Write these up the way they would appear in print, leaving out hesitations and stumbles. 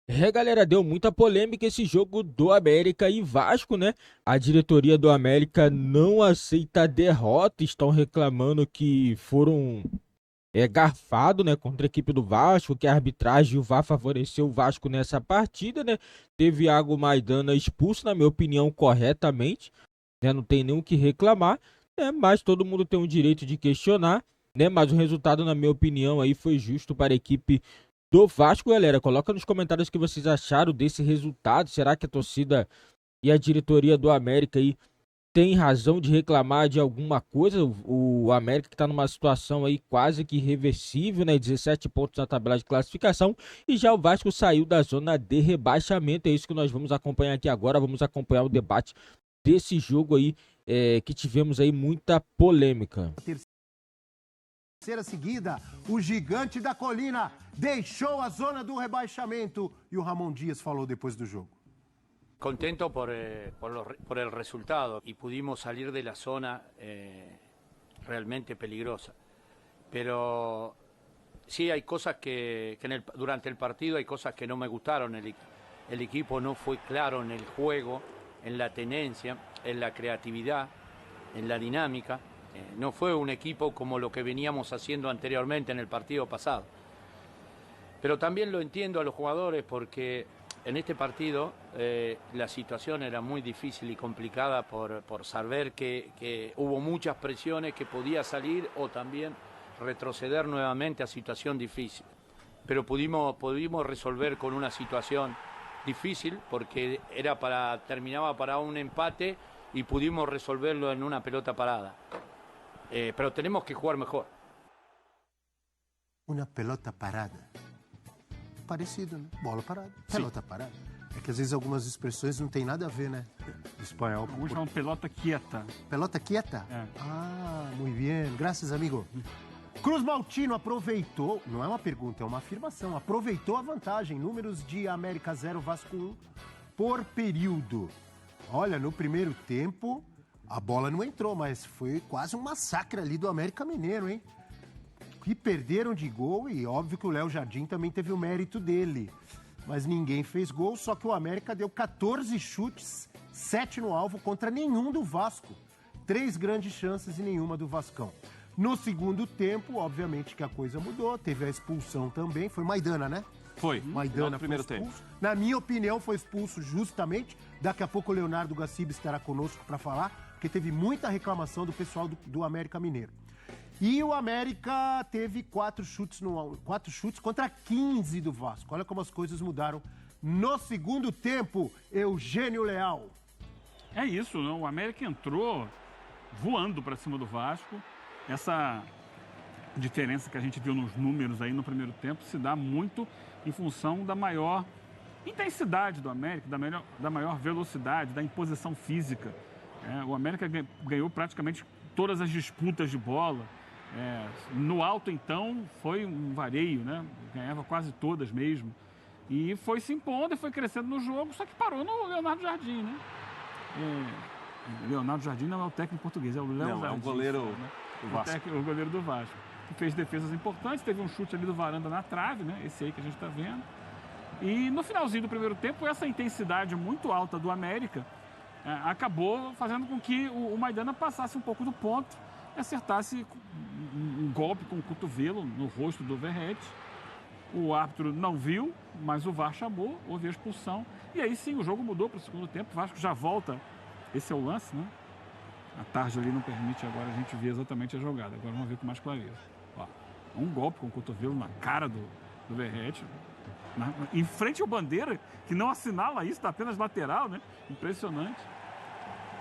É, galera, deu muita polêmica esse jogo do América e Vasco, né? A diretoria do América não aceita a derrota, estão reclamando que foram garfado, né, contra a equipe do Vasco, que a arbitragem e o VAR favoreceu o Vasco nessa partida, né? Teve Iago Maidana expulso, na minha opinião, corretamente, né? Não tem nem o que reclamar, né? Mas todo mundo tem o direito de questionar, né? Mas o resultado, na minha opinião, aí foi justo para a equipe do Vasco, galera. Coloca nos comentários o que vocês acharam desse resultado. Será que a torcida e a diretoria do América aí tem razão de reclamar de alguma coisa? O América que está numa situação aí quase que irreversível, né? 17 pontos na tabela de classificação. E já o Vasco saiu da zona de rebaixamento. É isso que nós vamos acompanhar aqui agora. Vamos acompanhar o debate desse jogo aí, que tivemos aí muita polêmica. Terceira seguida, o gigante da colina deixou a zona do rebaixamento e o Ramon Dias falou depois do jogo. Contento por el resultado y pudimos salir de la zona realmente peligrosa. Pero sí hay cosas que durante el partido hay cosas que no me gustaron. El equipo no fue claro en el juego, en la tenencia, en la creatividad, en la dinámica. No fue un equipo como lo que veníamos haciendo anteriormente en el partido pasado. Pero también lo entiendo a los jugadores porque en este partido la situación era muy difícil y complicada por saber que hubo muchas presiones que podía salir o también retroceder nuevamente a situación difícil. Pero pudimos resolver con una situación difícil porque terminaba para un empate y pudimos resolverlo en una pelota parada. Pero tenemos que jugar mejor. Uma pelota parada. Parecido, né? Bola parada, pelota parada. É que às vezes algumas expressões não tem nada a ver, né? Do espanhol. Alguns chamam pelota quieta. Pelota quieta? É. Ah, muito bem. Graças, amigo. Cruz Maltino aproveitou, não é uma pergunta, é uma afirmação, aproveitou a vantagem. Números de América 0, Vasco 1 por período. Olha, no primeiro tempo, a bola não entrou, mas foi quase um massacre ali do América Mineiro, hein? Que perderam de gol e óbvio que o Léo Jardim também teve o mérito dele. Mas ninguém fez gol, só que o América deu 14 chutes, 7 no alvo contra nenhum do Vasco. 3 grandes chances e nenhuma do Vascão. No segundo tempo, obviamente que a coisa mudou, teve a expulsão também, foi Maidana, né? Foi, Maidana no primeiro foi tempo. expulso. Na minha opinião, foi expulso justamente. Daqui a pouco o Leonardo Gaciba estará conosco para falar, porque teve muita reclamação do pessoal do América Mineiro. E o América teve 4 chutes contra 15 do Vasco. Olha como as coisas mudaram no segundo tempo, Eugênio Leal. É isso, não? O América entrou voando para cima do Vasco. Essa diferença que a gente viu nos números aí no primeiro tempo se dá muito em função da maior intensidade do América, da maior velocidade, da imposição física. O América ganhou praticamente todas as disputas de bola. No alto, então, foi um vareio, né? Ganhava quase todas mesmo. E foi se impondo e foi crescendo no jogo, só que parou no Leonardo Jardim, né? Leonardo Jardim não é o técnico português, é o Léo Jardim. Não, é o goleiro né? do Vasco. O goleiro do Vasco. Que fez defesas importantes, teve um chute ali do Varanda na trave, né? Esse aí que a gente está vendo. E no finalzinho do primeiro tempo, essa intensidade muito alta do América acabou fazendo com que o Maidana passasse um pouco do ponto e acertasse um golpe com o cotovelo no rosto do Verrete. O árbitro não viu, mas o VAR chamou, houve a expulsão. E aí sim, o jogo mudou para o segundo tempo. O Vasco já volta. Esse é o lance, né? A tarde ali não permite agora a gente ver exatamente a jogada. Agora vamos ver com mais clareza. Ó, um golpe com o cotovelo na cara do Verrete. Em frente ao Bandeira, que não assinala isso, está apenas lateral, né? Impressionante.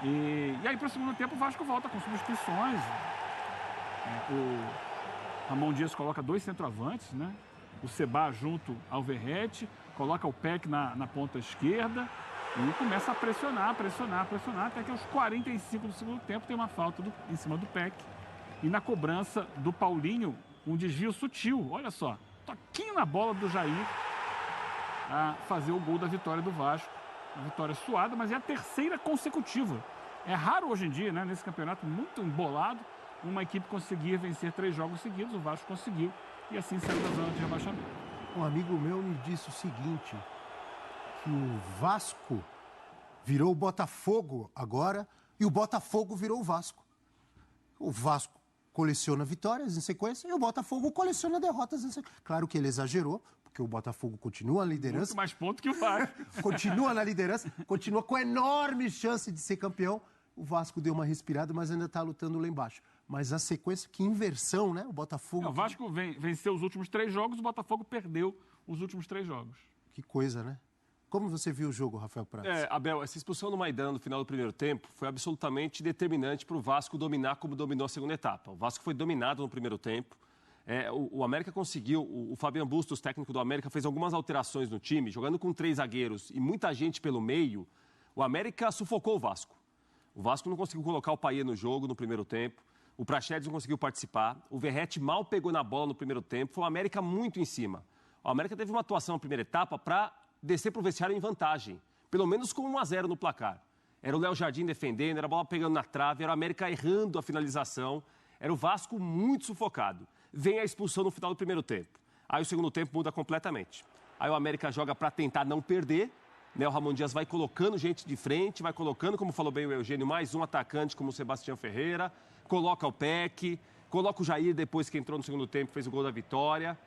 E aí, para o segundo tempo, o Vasco volta com substituições. O Ramon Dias coloca 2 centroavantes, né? O Seba junto ao Verrete, coloca o Peck na ponta esquerda e começa a pressionar, até que aos 45 do segundo tempo tem uma falta em cima do Peck. E na cobrança do Paulinho, um desvio sutil, olha só, toquinho na bola do Jair a fazer o gol da vitória do Vasco. Uma vitória suada, mas é a terceira consecutiva. É raro hoje em dia, né, nesse campeonato muito embolado, uma equipe conseguir vencer 3 jogos seguidos. O Vasco conseguiu e assim saiu da zona de rebaixamento. Um amigo meu me disse o seguinte, que o Vasco virou o Botafogo agora e o Botafogo virou o Vasco. O Vasco coleciona vitórias em sequência e o Botafogo coleciona derrotas em sequência. Claro que ele exagerou, porque o Botafogo continua na liderança. Muito mais ponto que o Vasco. Continua na liderança, continua com enorme chance de ser campeão. O Vasco deu uma respirada, mas ainda está lutando lá embaixo. Mas a sequência, que inversão, né? O Botafogo... O Vasco venceu os últimos 3 jogos, o Botafogo perdeu os últimos 3 jogos. Que coisa, né? Como você viu o jogo, Rafael Prats? Abel, essa expulsão do Maidana no final do primeiro tempo foi absolutamente determinante para o Vasco dominar como dominou a segunda etapa. O Vasco foi dominado no primeiro tempo. O América conseguiu, o Fabian Bustos, técnico do América, fez algumas alterações no time, jogando com 3 zagueiros e muita gente pelo meio. O América sufocou o Vasco. O Vasco não conseguiu colocar o Payet no jogo no primeiro tempo. O Praxedes não conseguiu participar. O Verratti mal pegou na bola no primeiro tempo. Foi o América muito em cima. O América teve uma atuação na primeira etapa para descer para o vestiário em vantagem. Pelo menos com 1-0 no placar. Era o Léo Jardim defendendo, era a bola pegando na trave, era o América errando a finalização. Era o Vasco muito sufocado. Vem a expulsão no final do primeiro tempo. Aí o segundo tempo muda completamente. Aí o América joga para tentar não perder. Né, o Ramon Dias vai colocando gente de frente, vai colocando, como falou bem o Eugênio, mais um atacante como o Sebastião Ferreira, coloca o Peck, coloca o Jair depois que entrou no segundo tempo, fez o gol da vitória.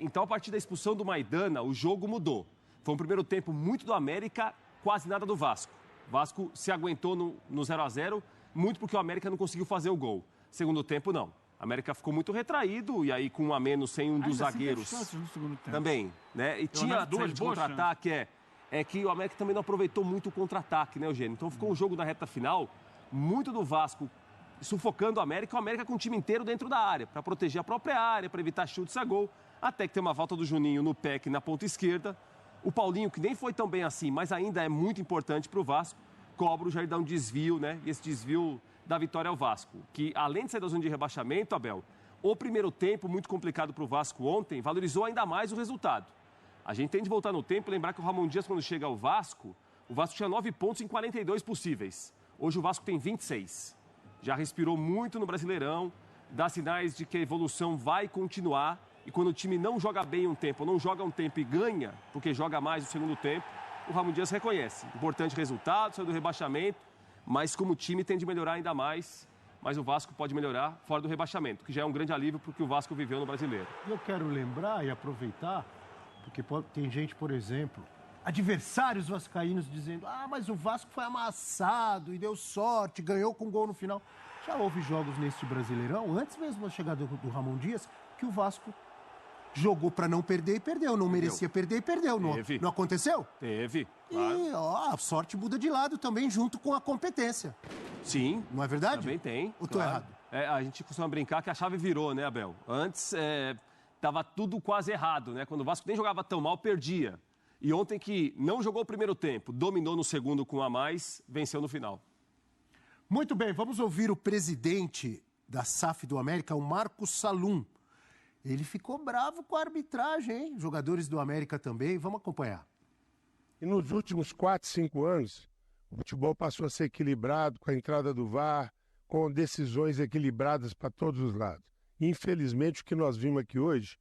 Então, a partir da expulsão do Maidana, o jogo mudou. Foi um primeiro tempo muito do América, quase nada do Vasco. O Vasco se aguentou no 0-0, muito porque o América não conseguiu fazer o gol. Segundo tempo, não. A América ficou muito retraído, e aí com 1 a menos, sem um dos zagueiros. No segundo tempo. Também, né? E tinha 2 contra-ataque, que o América também não aproveitou muito o contra-ataque, né, Eugênio? Então ficou um jogo na reta final, muito do Vasco sufocando o América com o time inteiro dentro da área, para proteger a própria área, para evitar chutes a gol, até que tem uma volta do Juninho no Peck na ponta esquerda. O Paulinho, que nem foi tão bem assim, mas ainda é muito importante para o Vasco, cobra o Jair dá um desvio, né? E esse desvio dá vitória ao Vasco, que além de sair da zona de rebaixamento, Abel, o primeiro tempo muito complicado para o Vasco ontem valorizou ainda mais o resultado. A gente tem de voltar no tempo e lembrar que o Ramon Dias, quando chega ao Vasco, o Vasco tinha 9 pontos em 42 possíveis. Hoje o Vasco tem 26. Já respirou muito no Brasileirão, dá sinais de que a evolução vai continuar. E quando o time não joga bem um tempo, ou não joga um tempo e ganha, porque joga mais no segundo tempo, o Ramon Dias reconhece. Importante resultado, saiu do rebaixamento, mas como time tem de melhorar ainda mais. Mas o Vasco pode melhorar fora do rebaixamento, que já é um grande alívio para o que o Vasco viveu no Brasileiro. Eu quero lembrar e aproveitar, porque tem gente, por exemplo, adversários vascaínos dizendo: mas o Vasco foi amassado e deu sorte, ganhou com gol no final. Já houve jogos neste Brasileirão, antes mesmo da chegada do Ramon Dias, que o Vasco jogou para não perder e perdeu. Não merecia perder e perdeu. Não aconteceu? Teve, claro. E a sorte muda de lado também, junto com a competência. Sim. Não é verdade? Também tem. Ou tô errado? A gente costuma brincar que a chave virou, né, Abel? Antes estava tudo quase errado, né? Quando o Vasco nem jogava tão mal, perdia. E ontem que não jogou o primeiro tempo, dominou no segundo com 1 a mais, venceu no final. Muito bem, vamos ouvir o presidente da SAF do América, o Marcos Salum. Ele ficou bravo com a arbitragem, hein? Jogadores do América também, vamos acompanhar. E nos últimos 4, 5 anos, o futebol passou a ser equilibrado com a entrada do VAR, com decisões equilibradas para todos os lados. Infelizmente, o que nós vimos aqui hoje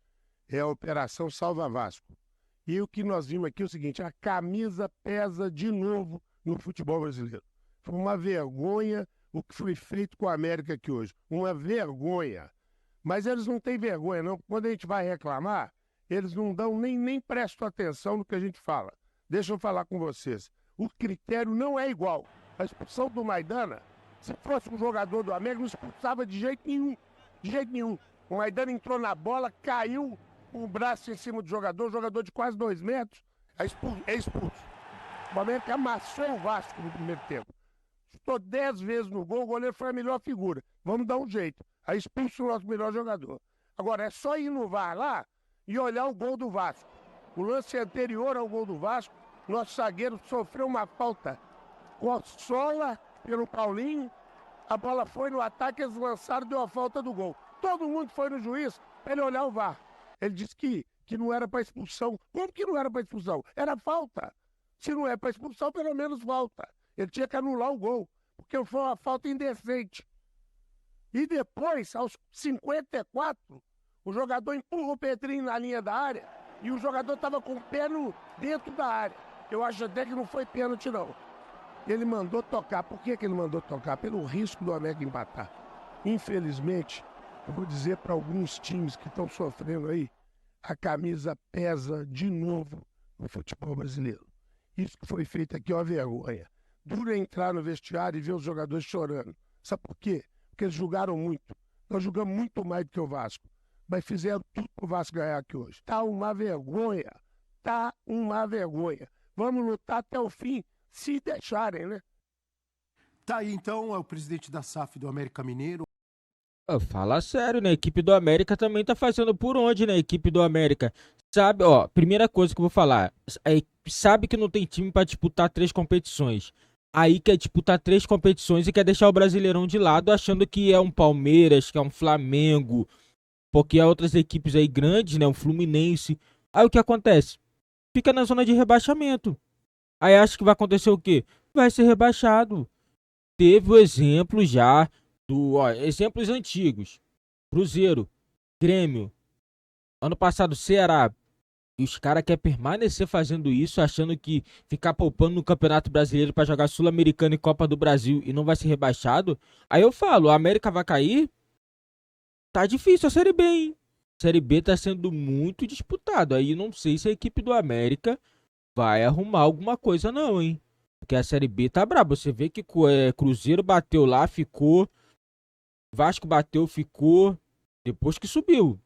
é a Operação Salva Vasco. E o que nós vimos aqui é o seguinte: a camisa pesa de novo no futebol brasileiro. Foi uma vergonha o que foi feito com a América aqui hoje. Uma vergonha. Mas eles não têm vergonha, não. Quando a gente vai reclamar, eles não dão nem prestam atenção no que a gente fala. Deixa eu falar com vocês. O critério não é igual. A expulsão do Maidana, se fosse um jogador do América, não expulsava de jeito nenhum. De jeito nenhum. O Maidana entrou na bola, caiu com o braço em cima do jogador de quase 2 metros. É expulso. O América amassou o Vasco no primeiro tempo. Chutou 10 vezes no gol, o goleiro foi a melhor figura. Vamos dar um jeito. Aí expulsa o nosso melhor jogador. Agora, é só ir no VAR lá e olhar o gol do Vasco. O lance anterior ao gol do Vasco, nosso zagueiro sofreu uma falta com a sola pelo Paulinho. A bola foi no ataque, eles lançaram, deu a falta do gol. Todo mundo foi no juiz para ele olhar o VAR. Ele disse que não era para expulsão. Como que não era para expulsão? Era falta. Se não é para expulsão, pelo menos falta. Ele tinha que anular o gol, porque foi uma falta indecente. E depois, aos 54, o jogador empurra o Petrinho na linha da área e o jogador estava com o pé dentro da área. Eu acho até que não foi pênalti, não. Ele mandou tocar. Por que ele mandou tocar? Pelo risco do América empatar. Infelizmente, eu vou dizer para alguns times que estão sofrendo aí, a camisa pesa de novo no futebol brasileiro. Isso que foi feito aqui é uma vergonha. Duro é entrar no vestiário e ver os jogadores chorando. Sabe por quê? Porque eles jogaram muito. Nós jogamos muito mais do que o Vasco. Mas fizeram tudo para o Vasco ganhar aqui hoje. Tá uma vergonha. Tá uma vergonha. Vamos lutar até o fim, se deixarem, né? Tá aí então, é o presidente da SAF do América Mineiro. Fala sério, né? A equipe do América também tá fazendo por onde, né? A equipe do América. Sabe, ó, primeira coisa que eu vou falar. Sabe que não tem time pra disputar 3 competições. Aí quer disputar 3 competições e quer deixar o Brasileirão de lado, achando que é um Palmeiras, que é um Flamengo, porque há outras equipes aí grandes, né? Um Fluminense. Aí o que acontece? Fica na zona de rebaixamento. Aí acha que vai acontecer o quê? Vai ser rebaixado. Teve o exemplo já exemplos antigos. Cruzeiro, Grêmio, ano passado Ceará. E os caras querem permanecer fazendo isso, achando que ficar poupando no Campeonato Brasileiro para jogar Sul-Americano e Copa do Brasil e não vai ser rebaixado. Aí eu falo, a América vai cair? Tá difícil a Série B, hein? A Série B tá sendo muito disputado. Aí não sei se a equipe do América vai arrumar alguma coisa não, hein? Porque a Série B tá braba. Você vê que Cruzeiro bateu lá, ficou. Vasco bateu, ficou. Depois que subiu.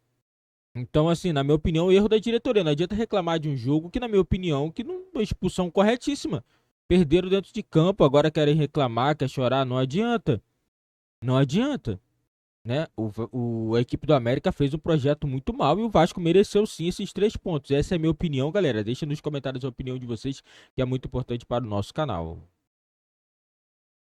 Então, assim, na minha opinião, erro da diretoria. Não adianta reclamar de um jogo que, na minha opinião, que não foi expulsão corretíssima. Perderam dentro de campo, agora querem reclamar, quer chorar. Não adianta. Não adianta. Né? A equipe do América fez um projeto muito mal e o Vasco mereceu sim esses 3 pontos. Essa é a minha opinião, galera. Deixa nos comentários a opinião de vocês, que é muito importante para o nosso canal.